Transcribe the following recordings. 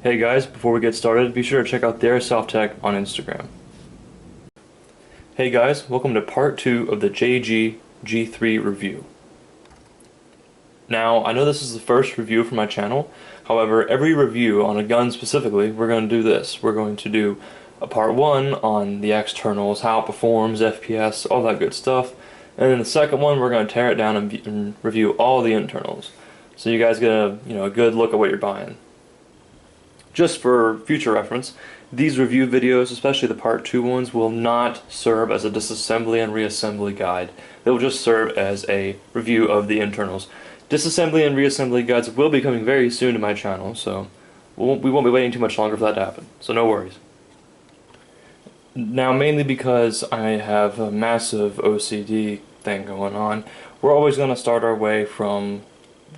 Hey guys, before we get started, be sure to check out Theairsofttech on Instagram. Hey guys, welcome to part 2 of the JG G3 review. Now, I know this is the first review for my channel, however, every review on a gun specifically, we're going to do this. We're going to do a part 1 on the externals, how it performs, FPS, all that good stuff, and then the second one we're going to tear it down and review all the internals. So you guys get a good look at what you're buying. Just for future reference, these review videos, especially the part 2 ones, will not serve as a disassembly and reassembly guide. They will just serve as a review of the internals. Disassembly and reassembly guides will be coming very soon to my channel, so we won't be waiting too much longer for that to happen, so no worries. Now, mainly because I have a massive OCD thing going on, we're always going to start our way from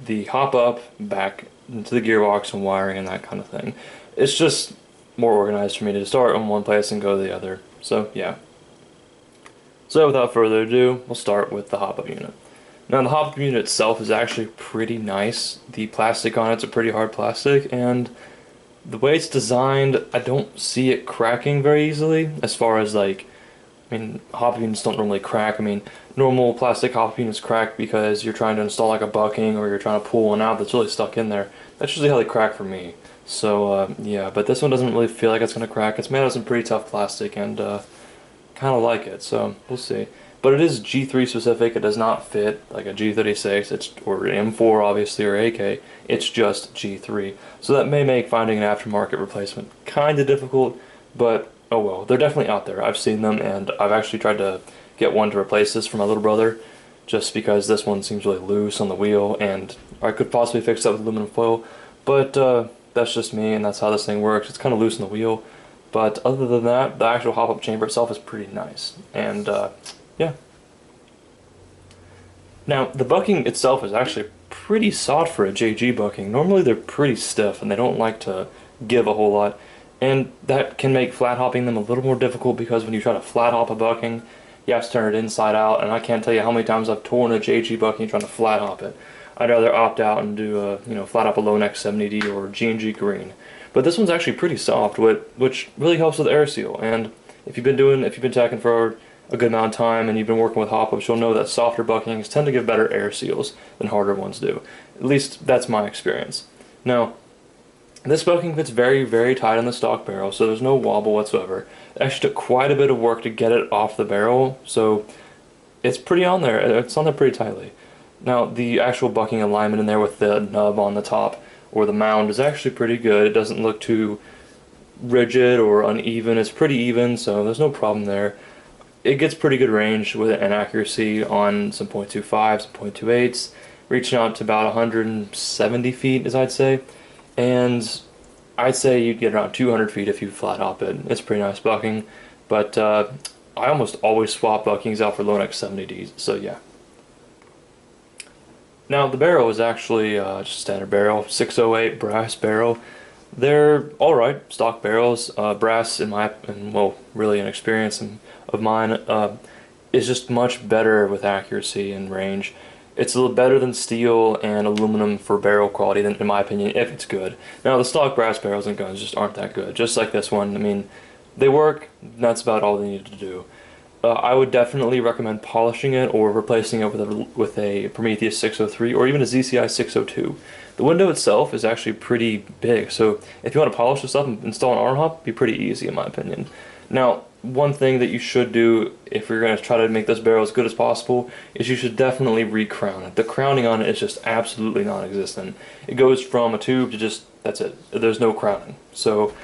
the Hopup back into the gearbox and wiring and that kind of thing. It's just more organized for me to start in one place and go to the other. So yeah. So without further ado, we'll start with the Hopup unit. Now the Hopup unit itself is actually pretty nice. The plastic on it's a pretty hard plastic, and the way it's designed, I don't see it cracking very easily. As far as Hopup units don't normally crack. Normal plastic Hopup units crack because you're trying to install like a bucking or you're trying to pull one out that's really stuck in there. That's usually how they crack for me. So yeah, but this one doesn't really feel like it's going to crack. It's made out of some pretty tough plastic and kind of like it, so we'll see. But it is G3 specific. It does not fit like a G36 or M4 obviously or AK. It's just G3. So that may make finding an aftermarket replacement kind of difficult, but oh well, they're definitely out there. I've seen them, and I've actually tried to get one to replace this for my little brother, just because this one seems really loose on the wheel, and I could possibly fix that with aluminum foil, but that's just me, and that's how this thing works. It's kind of loose on the wheel, but other than that, the actual Hopup chamber itself is pretty nice, and yeah. Now, the bucking itself is actually pretty soft for a JG bucking. Normally they're pretty stiff, and they don't like to give a whole lot, and that can make flat hopping them a little more difficult, because when you try to flat hop a bucking, you have to turn it inside out, and I can't tell you how many times I've torn a JG bucking trying to flat hop it. I'd rather opt out and do flat hop a low neck 70D or G&G green. But this one's actually pretty soft, which really helps with air seal. And if you've been tacking for a good amount of time and you've been working with Hopups, you'll know that softer buckings tend to give better air seals than harder ones do. At least that's my experience. Now, this bucking fits very, very tight on the stock barrel, so there's no wobble whatsoever. It actually took quite a bit of work to get it off the barrel, so it's pretty on there. It's on there pretty tightly. Now, the actual bucking alignment in there with the nub on the top, or the mound, is actually pretty good. It doesn't look too rigid or uneven. It's pretty even, so there's no problem there. It gets pretty good range with an accuracy on some .25s, some .28s, reaching out to about 170 feet, as I'd say. And I'd say you'd get around 200 feet if you flat hop it. It's pretty nice bucking, but I almost always swap buckings out for low neck 70Ds, so yeah. Now the barrel is actually just a standard barrel, 608 brass barrel. They're alright, stock barrels. Brass, really an experience of mine, is just much better with accuracy and range. It's a little better than steel and aluminum for barrel quality, in my opinion, if it's good. Now, the stock brass barrels and guns just aren't that good. Just like this one, they work, that's about all they need to do. I would definitely recommend polishing it or replacing it with a Prometheus 603 or even a ZCI 602. The window itself is actually pretty big, so if you want to polish this up and install an arm hop, it'd be pretty easy in my opinion. Now, one thing that you should do if you're going to try to make this barrel as good as possible is you should definitely re-crown it. The crowning on it is just absolutely non-existent. It goes from a tube to just, that's it. There's no crowning. So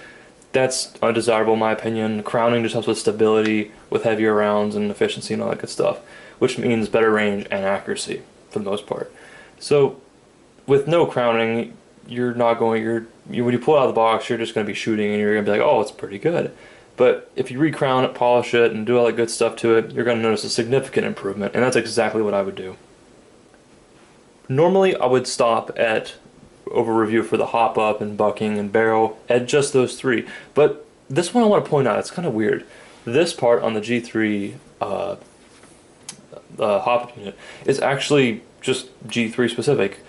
that's undesirable in my opinion. Crowning just helps with stability, with heavier rounds and efficiency and all that good stuff, which means better range and accuracy for the most part. So with no crowning, when you pull it out of the box, you're just going to be shooting and you're going to be like, oh, it's pretty good. But if you re-crown it, polish it, and do all that good stuff to it, you're going to notice a significant improvement, and that's exactly what I would do. Normally, I would stop at over-review for the Hopup and bucking and barrel at just those three. But this one I want to point out, it's kind of weird. This part on the G3 Hopup unit is actually just G3 specific.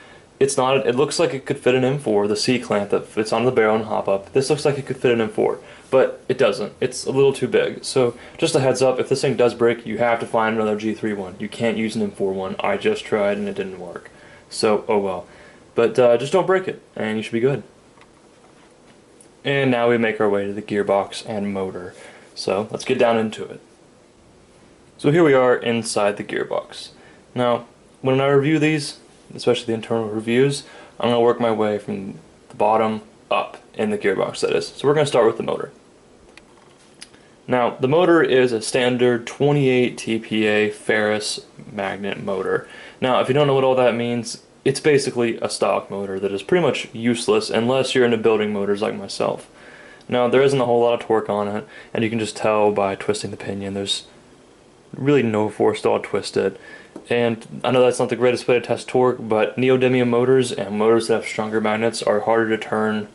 it's not. It looks like it could fit an M4, the C-clamp that fits on the barrel and Hopup. This looks like it could fit an M4, but it doesn't. It's a little too big. So just a heads up, if this thing does break, you have to find another G3 one. You can't use an M4 one. I just tried and it didn't work. So, oh well. But just don't break it, and you should be good. And now we make our way to the gearbox and motor. So let's get down into it. So here we are inside the gearbox. Now, when I review these, especially the internal reviews, I'm going to work my way from the bottom up in the gearbox, that is. So we're going to start with the motor. Now, the motor is a standard 28 TPA ferrous magnet motor. Now, if you don't know what all that means, it's basically a stock motor that is pretty much useless unless you're into building motors like myself. Now, there isn't a whole lot of torque on it, and you can just tell by twisting the pinion. There's really no force to twist it. And I know that's not the greatest way to test torque, but neodymium motors and motors that have stronger magnets are harder to turn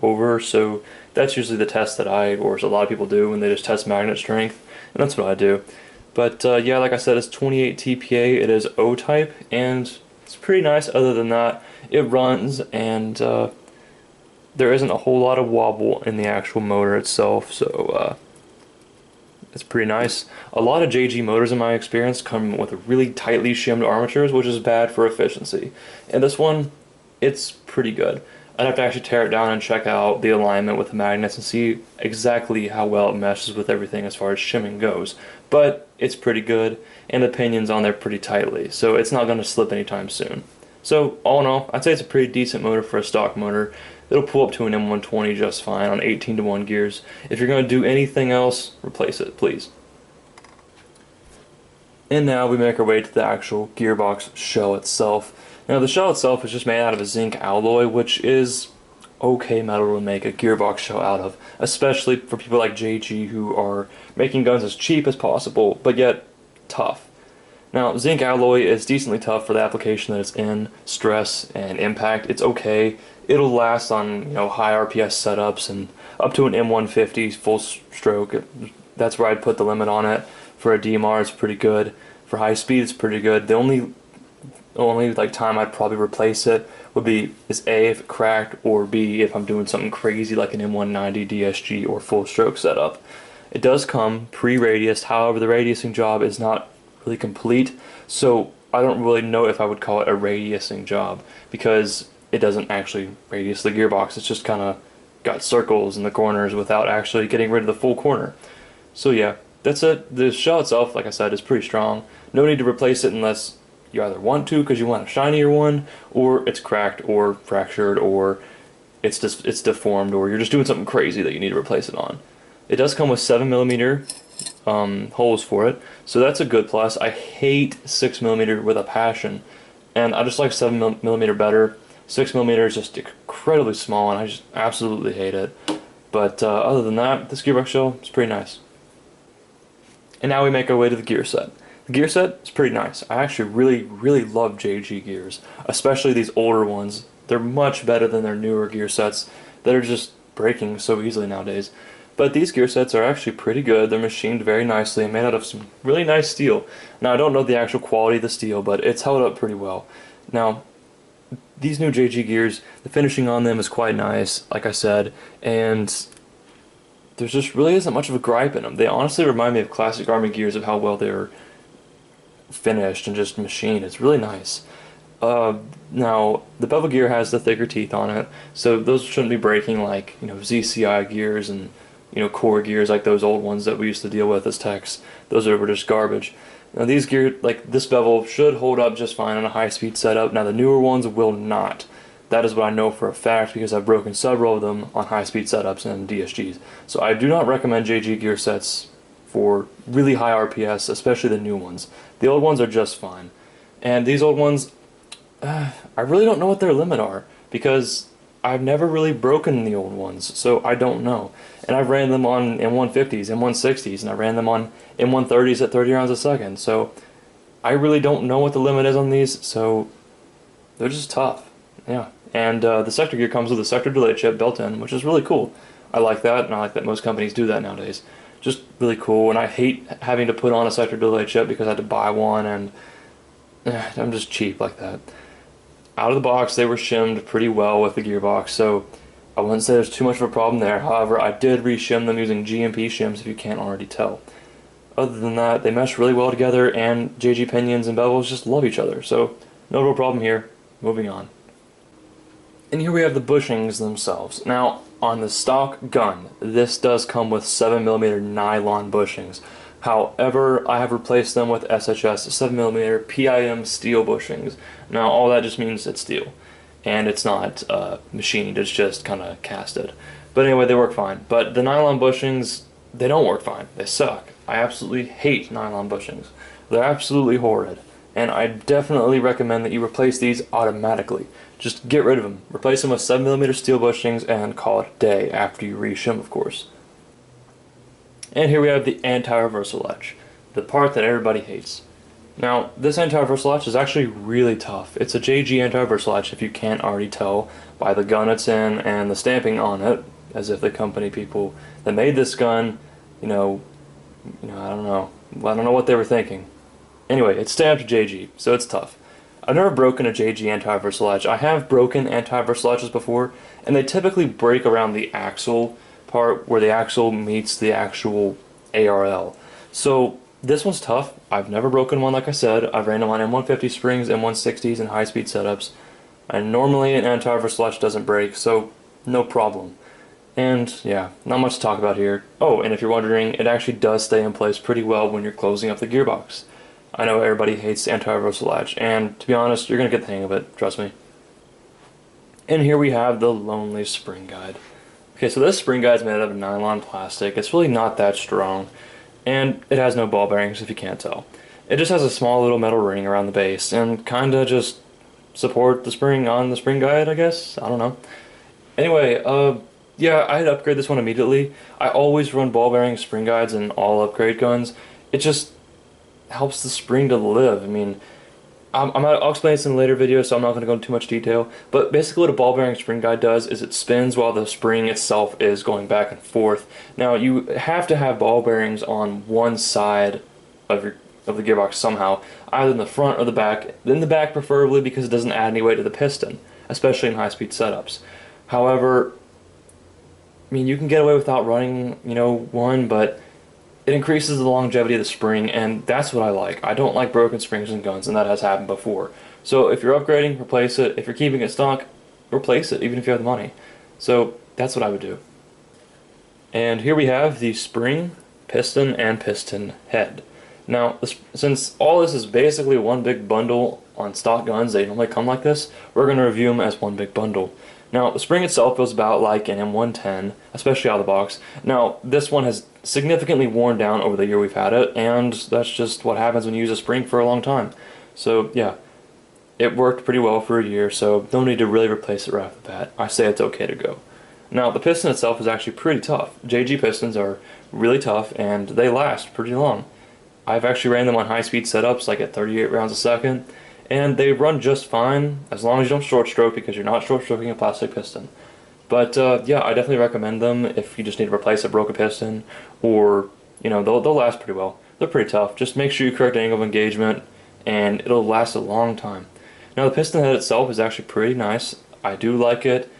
over, so that's usually the test that or a lot of people do when they just test magnet strength, and that's what I do. But yeah, like I said, it's 28 TPA, it is O-type, and it's pretty nice. Other than that, it runs, and there isn't a whole lot of wobble in the actual motor itself, so it's pretty nice. A lot of JG motors in my experience come with really tightly shimmed armatures, which is bad for efficiency. And this one, it's pretty good. I'd have to actually tear it down and check out the alignment with the magnets and see exactly how well it meshes with everything as far as shimming goes. But it's pretty good, and the pinion's on there pretty tightly, so it's not going to slip anytime soon. So all in all, I'd say it's a pretty decent motor for a stock motor. It'll pull up to an M120 just fine on 18-to-1 gears. If you're going to do anything else, replace it, please. And now we make our way to the actual gearbox shell itself. Now the shell itself is just made out of a zinc alloy, which is okay metal to make a gearbox shell out of, especially for people like JG who are making guns as cheap as possible, but yet tough. Now, zinc alloy is decently tough for the application that it's in, stress and impact. It's okay. It'll last on high RPS setups and up to an M150 full stroke. That's where I'd put the limit on it. For a DMR, it's pretty good. For high speed, it's pretty good. The only time I'd probably replace it would be A, if it cracked, or B, if I'm doing something crazy like an M190 DSG or full stroke setup. It does come pre-radiused. However, the radiusing job is not really complete, so I don't really know if I would call it a radiusing job, because it doesn't actually radius the gearbox. It's just kind of got circles in the corners without actually getting rid of the full corner. So yeah, that's it. The shell itself, like I said, is pretty strong. No need to replace it unless you either want to because you want a shinier one, or it's cracked or fractured, or it's deformed, or you're just doing something crazy that you need to replace it on. It does come with 7mm holes for it, so that's a good plus. I hate 6mm with a passion, and I just like 7mm better. 6mm is just incredibly small, and I just absolutely hate it. But other than that, this gearbox shell is pretty nice. And now we make our way to the gear set. The gear set is pretty nice. I actually really love JG gears, especially these older ones. They're much better than their newer gear sets that are just breaking so easily nowadays. But these gear sets are actually pretty good. They're machined very nicely and made out of some really nice steel. Now, I don't know the actual quality of the steel, but it's held up pretty well. Now, these new JG gears, the finishing on them is quite nice, like I said, and there's just really isn't much of a gripe in them. They honestly remind me of classic Army gears of how well they're finished and just machined. It's really nice. Now, the bevel gear has the thicker teeth on it, so those shouldn't be breaking like ZCI gears and core gears like those old ones that we used to deal with as techs. Those were just garbage. Now these gear, like this bevel, should hold up just fine on a high-speed setup. Now the newer ones will not. That is what I know for a fact because I've broken several of them on high-speed setups and DSGs. So I do not recommend JG gear sets for really high RPS, especially the new ones. The old ones are just fine. And these old ones, I really don't know what their limit are because I've never really broken the old ones, so I don't know. And I've ran them on M150s, M160s, and I ran them on M130s at 30 rounds a second. So I really don't know what the limit is on these, so they're just tough. Yeah. And the sector gear comes with a sector delay chip built in, which is really cool. I like that, and I like that most companies do that nowadays. Just really cool, and I hate having to put on a sector delay chip because I had to buy one, and I'm just cheap like that. out of the box, they were shimmed pretty well with the gearbox, so I wouldn't say there's too much of a problem there. However, I did re-shim them using GMP shims if you can't already tell. Other than that, they mesh really well together, and JG pinions and bevels just love each other, so no real problem here. Moving on. And here we have the bushings themselves. Now, on the stock gun, this does come with 7mm nylon bushings. However, I have replaced them with SHS 7mm PIM steel bushings. Now, all that just means it's steel, and it's not machined, it's just kind of casted. But anyway, they work fine. But the nylon bushings, they don't work fine. They suck. I absolutely hate nylon bushings. They're absolutely horrid. And I definitely recommend that you replace these automatically. Just get rid of them. Replace them with 7mm steel bushings and call it a day after you re-shim, of course. And here we have the anti-reversal latch, the part that everybody hates. Now, this anti-reversal latch is actually really tough. It's a JG anti-reversal latch if you can't already tell by the gun it's in and the stamping on it, as if the company people that made this gun, I don't know what they were thinking. Anyway, it's stamped JG, so it's tough. I've never broken a JG anti-reversal latch. I have broken anti-reversal latches before, and they typically break around the axle part where the axle meets the actual ARL. So this one's tough. I've never broken one, like I said. I've ran them on M150 springs, M160s, and high-speed setups. And normally an anti-reversal latch doesn't break, so no problem. And yeah, not much to talk about here. Oh, and if you're wondering, it actually does stay in place pretty well when you're closing up the gearbox. I know everybody hates anti-reversal latch, and to be honest, you're going to get the hang of it, trust me. And here we have the Lonely Spring Guide. Okay, so this spring guide is made out of nylon plastic. It's really not that strong, and it has no ball bearings if you can't tell. It just has a small little metal ring around the base, and kinda just support the spring on the spring guide, I guess? I don't know. Anyway, yeah, I'd upgrade this one immediately. I always run ball bearing spring guides in all upgrade guns. It just helps the spring to live. I mean, I'll explain this in a later video, so I'm not going to go into too much detail. But basically what a ball bearing spring guide does is it spins while the spring itself is going back and forth. Now, you have to have ball bearings on one side of the gearbox somehow, either in the front or the back. In the back preferably, because it doesn't add any weight to the piston, especially in high-speed setups. However, I mean, you can get away without running, one, but it increases the longevity of the spring, and that's what I like. I don't like broken springs in guns, and that has happened before. So if you're upgrading, replace it. If you're keeping it stock, replace it, even if you have the money. So that's what I would do. And here we have the spring, piston, and piston head. Now, since all this is basically one big bundle on stock guns, they normally come like this, we're going to review them as one big bundle. Now, the spring itself goes about like an M110, especially out of the box. Now, this one has significantly worn down over the year we've had it, and that's just what happens when you use a spring for a long time. So, yeah, it worked pretty well for a year, so no need to really replace it right off the bat. I say it's okay to go. Now, the piston itself is actually pretty tough. JG pistons are really tough, and they last pretty long. I've actually ran them on high-speed setups, like at 38 rounds a second, and they run just fine as long as you don't short stroke, because you're not short stroking a plastic piston. But yeah, I definitely recommend them if you just need to replace a broken piston, or they'll last pretty well. They're pretty tough. Just make sure you correct angle of engagement, and it'll last a long time. Now the piston head itself is actually pretty nice. I do like it.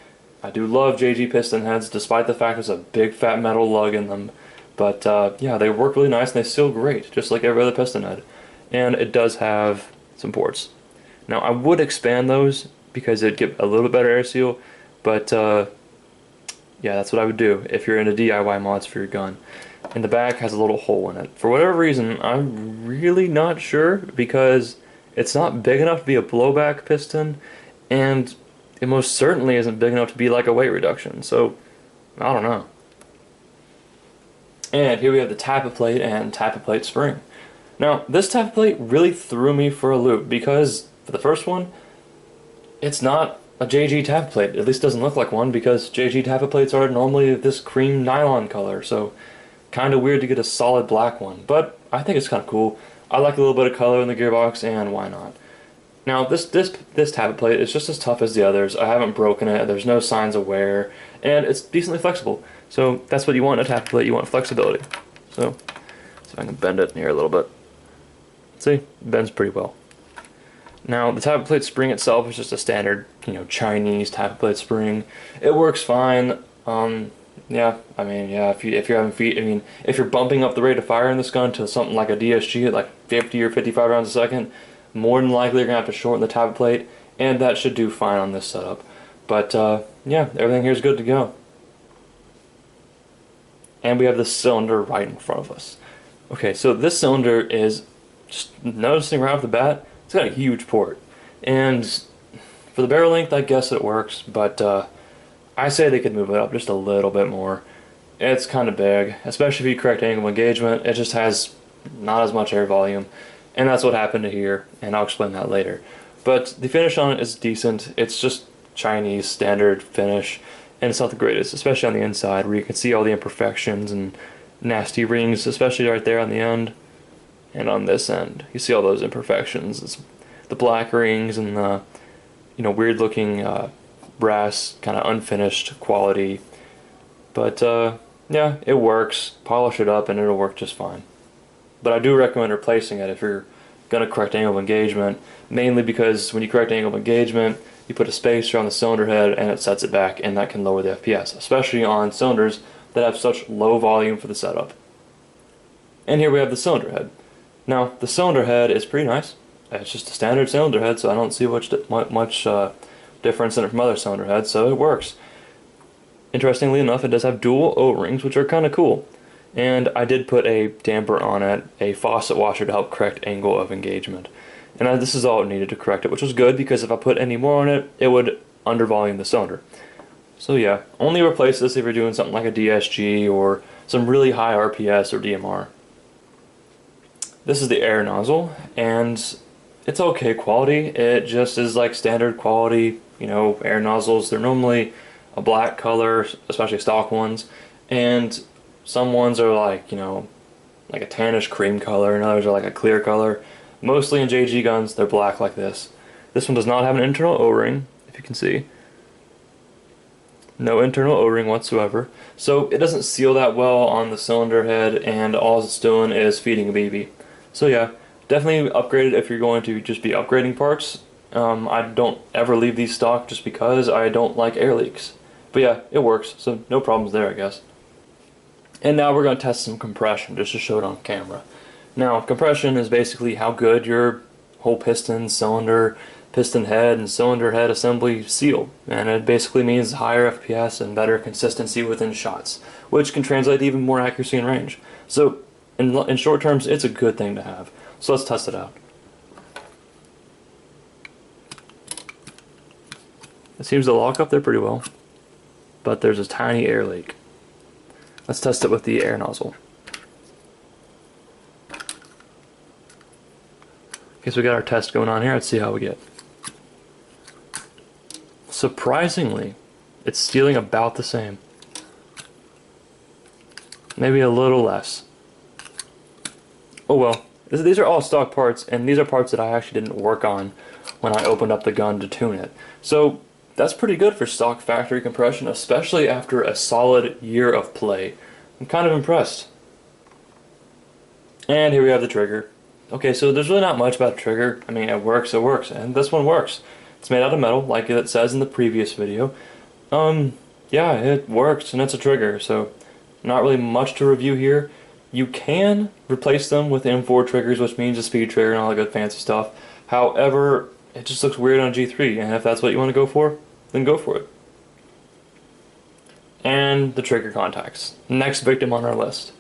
I do love JG piston heads, despite the fact there's a big fat metal lug in them. But yeah, they work really nice and they seal great, just like every other piston head. And it does have some ports. Now, I would expand those because it'd give a little bit better air seal, but yeah, that's what I would do if you're into DIY mods for your gun. And the back has a little hole in it. For whatever reason, I'm really not sure, because it's not big enough to be a blowback piston, and it most certainly isn't big enough to be like a weight reduction, so I don't know. And here we have the tappet plate and tappet plate spring. Now, this tappet plate really threw me for a loop, because for the first one, it's not a JG tappet plate. At least doesn't look like one, because JG tappet plates are normally this cream nylon color, so kind of weird to get a solid black one. But I think it's kind of cool. I like a little bit of color in the gearbox, and why not? Now, this tappet plate is just as tough as the others. I haven't broken it, there's no signs of wear, and it's decently flexible. So that's what you want in a tappet plate, you want flexibility. So, see if I can bend it here a little bit. See, it bends pretty well. Now, the tappet plate spring itself is just a standard, Chinese tappet plate spring. It works fine. Yeah, I mean, yeah, if you're having if you're bumping up the rate of fire in this gun to something like a DSG at like 50 or 55 rounds a second, more than likely you're gonna have to shorten the tappet plate, and that should do fine on this setup. But yeah, everything here is good to go. And we have this cylinder right in front of us. Okay, so this cylinder is, just noticing right off the bat, it's got a huge port. And for the barrel length, I guess it works, but I say they could move it up just a little bit more. It's kind of big, especially if you correct angle of engagement. It just has not as much air volume, and that's what happened to here, and I'll explain that later. But the finish on it is decent. It's just Chinese standard finish, and it's not the greatest, especially on the inside where you can see all the imperfections and nasty rings, especially right there on the end and on this end. You see all those imperfections. It's the black rings and the weird looking brass, kind of unfinished quality. But yeah, it works. Polish it up and it'll work just fine. But I do recommend replacing it if you're going to correct angle of engagement, mainly because when you correct angle of engagement, you put a spacer on the cylinder head and it sets it back, and that can lower the FPS, especially on cylinders that have such low volume for the setup. And here we have the cylinder head. Now, the cylinder head is pretty nice. It's just a standard cylinder head, so I don't see much difference in it from other cylinder heads, so it works. Interestingly enough, it does have dual O-rings, which are kind of cool. And I did put a damper on it, a faucet washer, to help correct angle of engagement. And this is all it needed to correct it, which was good because if I put any more on it, it would undervolume the cylinder. So yeah, only replace this if you're doing something like a DSG or some really high RPS or DMR. This is the air nozzle, and it's okay quality. It just is like standard quality, air nozzles. They're normally a black color, especially stock ones, and some ones are like, like a tannish cream color, and others are like a clear color. Mostly in JG guns, they're black like this. This one does not have an internal O-ring, if you can see. No internal O-ring whatsoever. So it doesn't seal that well on the cylinder head, and all it's doing is feeding a BB. So yeah, definitely upgrade it if you're going to just be upgrading parts. I don't ever leave these stock just because I don't like air leaks. But yeah, it works, so no problems there, I guess. And now we're going to test some compression, just to show it on camera. Now, compression is basically how good your whole piston, cylinder, piston head, and cylinder head assembly seal. And it basically means higher FPS and better consistency within shots, which can translate to even more accuracy and range. So, in short terms, it's a good thing to have. So let's test it out. It seems to lock up there pretty well, but there's a tiny air leak. Let's test it with the air nozzle. Okay, so we got our test going on here. Let's see how we get. Surprisingly, it's sealing about the same. Maybe a little less. Oh well. These are all stock parts, and these are parts that I actually didn't work on when I opened up the gun to tune it. So that's pretty good for stock factory compression, especially after a solid year of play. I'm kind of impressed. And here we have the trigger. Okay, so there's really not much about the trigger. I mean, it works, and this one works. It's made out of metal, like it says in the previous video. Yeah, it works, and it's a trigger, so not really much to review here. You can replace them with M4 triggers, which means a speed trigger and all that good fancy stuff. However, it just looks weird on a G3, and if that's what you want to go for, then go for it. And the trigger contacts. Next victim on our list.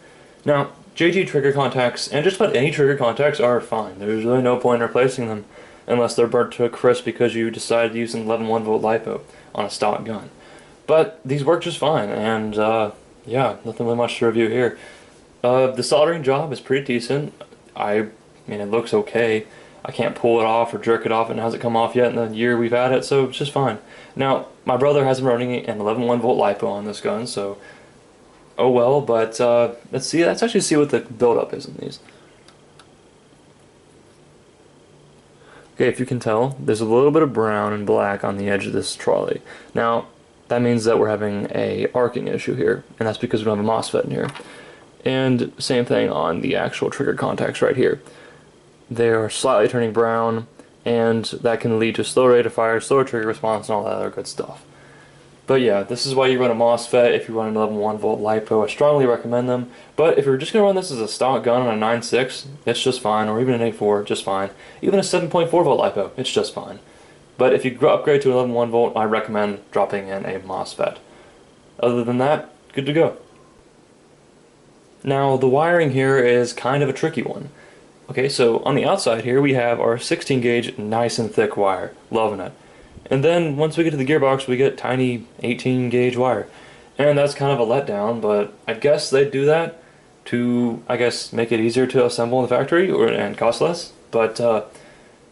Now, JG trigger contacts, and just about any trigger contacts, are fine. There's really no point in replacing them unless they're burnt to a crisp because you decided to use an 11.1 volt LiPo on a stock gun. But these work just fine, and yeah, nothing really much to review here. The soldering job is pretty decent. I mean, it looks okay. I can't pull it off or jerk it off, and it hasn't come off yet in the year we've had it, so it's just fine. Now, my brother has been running an 11.1 volt LiPo on this gun, so oh well, but let's actually see what the buildup is in these. Okay, if you can tell, there's a little bit of brown and black on the edge of this trolley. Now, that means that we're having a arcing issue here, and that's because we don't have a MOSFET in here. And same thing on the actual trigger contacts right here. They are slightly turning brown, and that can lead to slower rate of fire, slower trigger response, and all that other good stuff. But yeah, this is why you run a MOSFET if you run an 11 volt LiPo. I strongly recommend them. But if you're just going to run this as a stock gun on a 9.6, it's just fine, or even an 8.4, just fine. Even a 7.4 volt LiPo, it's just fine. But if you upgrade to 11 volt, I recommend dropping in a MOSFET. Other than that, good to go. Now, the wiring here is kind of a tricky one. Okay, so on the outside here we have our 16 gauge nice and thick wire. Loving it. And then once we get to the gearbox, we get tiny 18 gauge wire. And that's kind of a letdown, but I guess they do that to, I guess, make it easier to assemble in the factory and cost less. But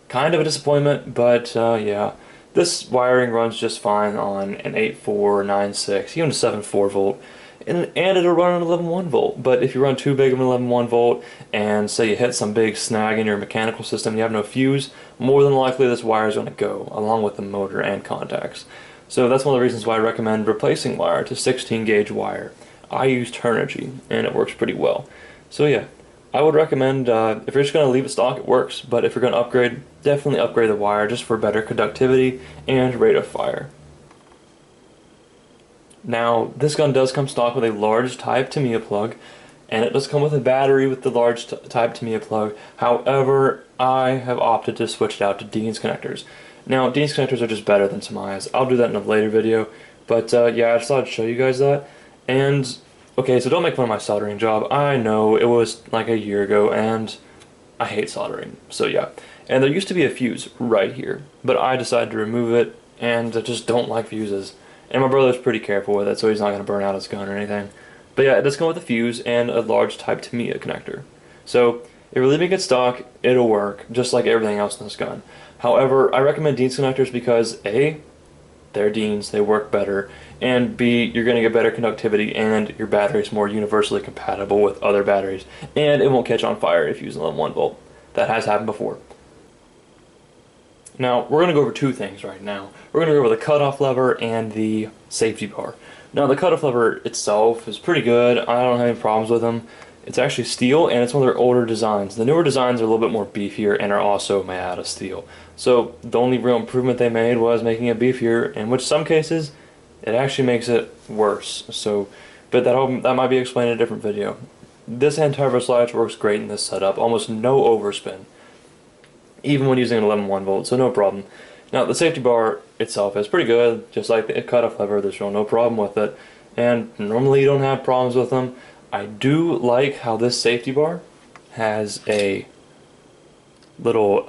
kind of a disappointment, but yeah. This wiring runs just fine on an 8.4, 9.6, even a 7.4 volt. And it'll run on 11.1 volt. But if you run too big of an 11.1 volt and say you hit some big snag in your mechanical system and you have no fuse, more than likely this wire is going to go, along with the motor and contacts. So that's one of the reasons why I recommend replacing wire to 16 gauge wire. I use Turnigy and it works pretty well. So yeah, I would recommend, if you're just going to leave it stock, it works, but if you're going to upgrade, definitely upgrade the wire just for better conductivity and rate of fire. Now, this gun does come stock with a large type Tamiya plug, and it does come with a battery with the large type Tamiya plug. However, I have opted to switch it out to Dean's connectors. Now, Dean's connectors are just better than Tamiya's. I'll do that in a later video, but yeah, I just thought I'd show you guys that. And, okay, so don't make fun of my soldering job. I know, it was like a year ago, and I hate soldering, so yeah. And there used to be a fuse right here, but I decided to remove it, and I just don't like fuses. And my brother's pretty careful with it, so he's not going to burn out his gun or anything. But yeah, it does come with a fuse and a large type Tamiya connector. So if you're leaving it stock, it'll work, just like everything else in this gun. However, I recommend Dean's connectors because A, they're Dean's, they work better, and B, you're going to get better conductivity and your battery's more universally compatible with other batteries, and it won't catch on fire if you use 11 volt. That has happened before. Now, we're going to go over two things right now. We're going to go over the cutoff lever and the safety bar. Now, the cutoff lever itself is pretty good. I don't have any problems with them. It's actually steel, and it's one of their older designs. The newer designs are a little bit more beefier and are also made out of steel. So, the only real improvement they made was making it beefier, in which some cases, it actually makes it worse. So, but that might be explained in a different video. This anti-reverse latch works great in this setup. Almost no overspin, even when using an 11.1 volt, so no problem. Now, the safety bar itself is pretty good, just like the cutoff lever. There's no problem with it, and normally you don't have problems with them. I do like how this safety bar has a little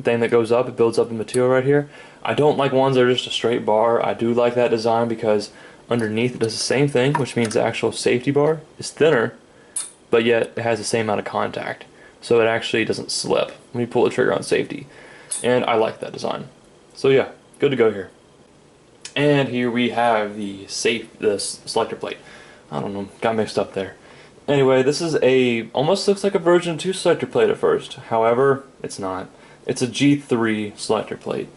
thing that goes up. It builds up the material right here. I don't like ones that are just a straight bar. I do like that design because underneath it does the same thing, which means the actual safety bar is thinner, but yet it has the same amount of contact. So it actually doesn't slip when you pull the trigger on safety. And I like that design. So yeah, good to go here. And here we have the selector plate. I don't know, got mixed up there. Anyway, this is almost looks like a version 2 selector plate at first. However, it's not. It's a G3 selector plate.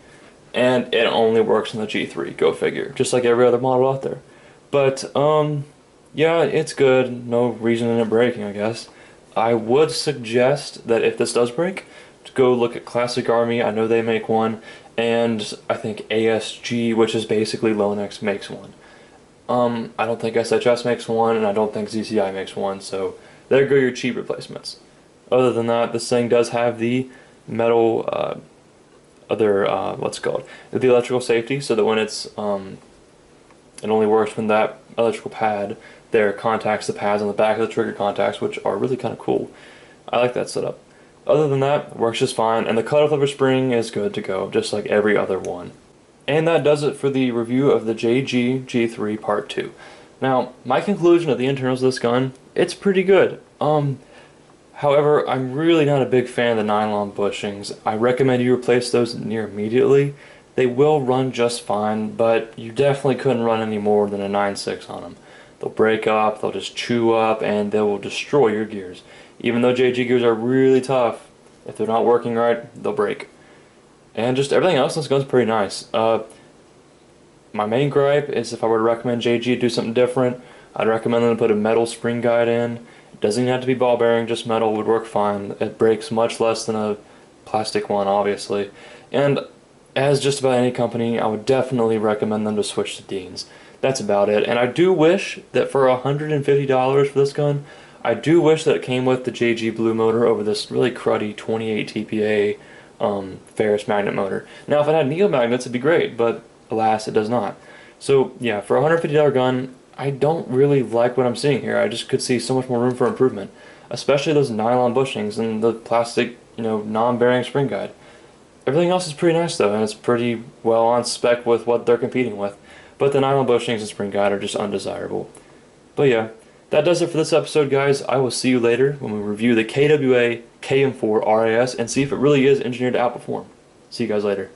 And it only works on the G3, go figure. Just like every other model out there. But, yeah, it's good. No reason in it breaking, I guess. I would suggest that if this does break, to go look at Classic Army. I know they make one, and I think ASG, which is basically Lonex, makes one. I don't think SHS makes one, and I don't think ZCI makes one, so there go your cheap replacements. Other than that, this thing does have the metal, what's it called? The electrical safety, so that when it's, it only works when that electrical pad there contacts the pads on the back of the trigger contacts, which are really kind of cool. I like that setup. Other than that, it works just fine, and the cutoff lever spring is good to go, just like every other one. And that does it for the review of the JG G3 Part 2. Now, my conclusion of the internals of this gun, it's pretty good. However, I'm really not a big fan of the nylon bushings. I recommend you replace those near immediately. They will run just fine, but you definitely couldn't run any more than a 9.6 on them. They'll break up, they'll just chew up, and they will destroy your gears. Even though JG gears are really tough, if they're not working right, they'll break. And just everything else in this gun's pretty nice. My main gripe is if I were to recommend JG to do something different, I'd recommend them to put a metal spring guide in. It doesn't even have to be ball bearing, just metal would work fine. It breaks much less than a plastic one, obviously. And as just about any company, I would definitely recommend them to switch to Dean's. That's about it. And I do wish that for $150 for this gun, I do wish that it came with the JG Blue motor over this really cruddy 28 TPA ferrous magnet motor. Now, if it had neo magnets, it'd be great, but alas, it does not. So yeah, for a $150 gun, I don't really like what I'm seeing here. I just could see so much more room for improvement, especially those nylon bushings and the plastic, non-bearing spring guide. Everything else is pretty nice though, and it's pretty well on spec with what they're competing with. But the nylon bushings and spring guide are just undesirable. But yeah, that does it for this episode, guys. I will see you later when we review the KWA KM4 RAS and see if it really is engineered to outperform. See you guys later.